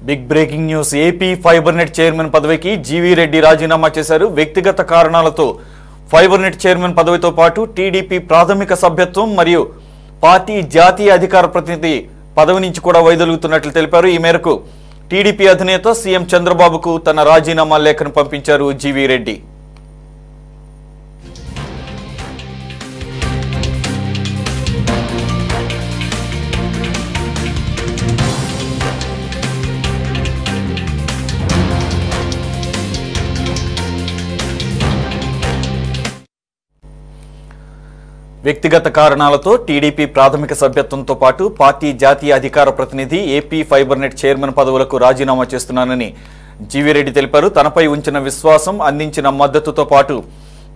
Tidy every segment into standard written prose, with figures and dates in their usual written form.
Big breaking news AP fibre net chairman పదవికి జీవీ రెడ్డి రాజీనామా చేశారు. వ్యక్తిగత కారణాలతో ఫైబర్ నెట్ చైర్మన్ పదవితో పాటు టీడీపీ ప్రాథమిక సభ్యత్వం మరియు పార్టీ జాతీయ అధికార ప్రతినిధి పదవి నుంచి కూడా వైదొలుగుతున్నట్లు తెలిపారు. ఈ మేరకు టీడీపీ అధినేత సీఎం చంద్రబాబుకు తన రాజీనామా లేఖను పంపించారు జీవీ రెడ్డి. వ్యక్తిగత కారణాలతో టీడీపీ ప్రాథమిక సభ్యత్వంతో పాటు పార్టీ జాతీయ అధికార ప్రతినిధి ఏపీ ఫైబర్ నెట్ చైర్మన్ పదవులకు రాజీనామా చేస్తున్నానని జీవీ రెడ్డి తెలిపారు. తనపై ఉంచిన విశ్వాసం, అందించిన మద్దతుతో పాటు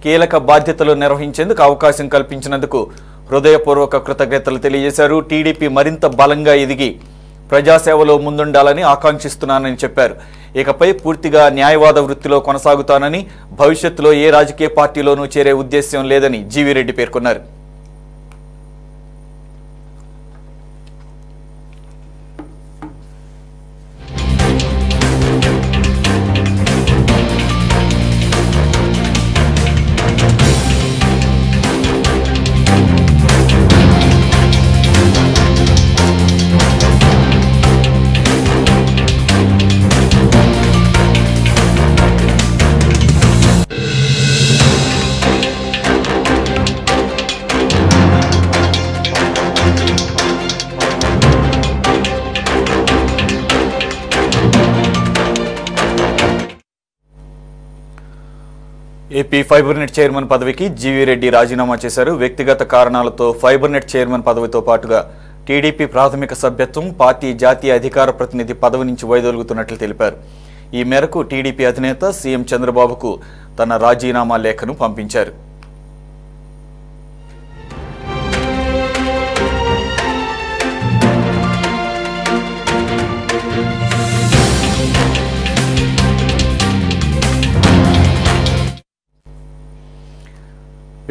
కీలక బాధ్యతలు నిర్వహించేందుకు అవకాశం కల్పించినందుకు హృదయపూర్వక కృతజ్ఞతలు తెలియజేశారు. టీడీపీ మరింత బలంగా ఎదిగి ప్రజాసేవలో ముందుండాలని ఆకాంక్షిస్తున్నానని చెప్పారు. ఇకపై పూర్తిగా న్యాయవాద వృత్తిలో కొనసాగుతానని, భవిష్యత్తులో ఏ రాజకీయ పార్టీలోనూ చేరే ఉద్దేశ్యం లేదని జీవీ రెడ్డి పేర్కొన్నారు. ఏపీ ఫైబర్ నెట్ చైర్మన్ పదవికి జీవీ రెడ్డి రాజీనామా చేశారు. వ్యక్తిగత కారణాలతో ఫైబర్ నెట్ చైర్మన్ పదవితో పాటుగా టీడీపీ ప్రాథమిక సభ్యత్వం, పార్టీ జాతీయ అధికార ప్రతినిధి పదవి నుంచి వైదొలుగుతున్నట్లు తెలిపారు. ఈ మేరకు టీడీపీ అధినేత సీఎం చంద్రబాబుకు తన రాజీనామా లేఖను పంపించారు.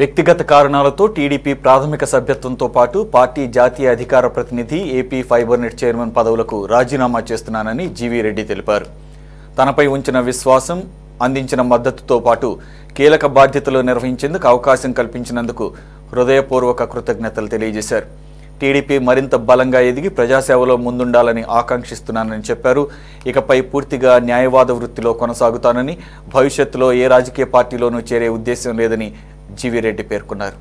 వ్యక్తిగత కారణాలతో టీడీపీ ప్రాథమిక సభ్యత్వంతో పాటు పార్టీ జాతీయ అధికార ప్రతినిధి, ఏపీ ఫైబర్ నెట్ చైర్మన్ పదవులకు రాజీనామా చేస్తున్నానని జీవీ రెడ్డి తెలిపారు. తనపై ఉంచిన విశ్వాసం, అందించిన మద్దతుతో పాటు కీలక బాధ్యతలు నిర్వహించేందుకు అవకాశం కల్పించినందుకు హృదయపూర్వక కృతజ్ఞతలు తెలియజేశారు. టీడీపీ మరింత బలంగా ఎదిగి ప్రజాసేవలో ముందుండాలని ఆకాంక్షిస్తున్నానని చెప్పారు. ఇకపై పూర్తిగా న్యాయవాద వృత్తిలో కొనసాగుతానని, భవిష్యత్తులో ఏ రాజకీయ పార్టీలోనూ చేరే ఉద్దేశం లేదని జీవీ రెడ్డి పేర్కొన్నారు.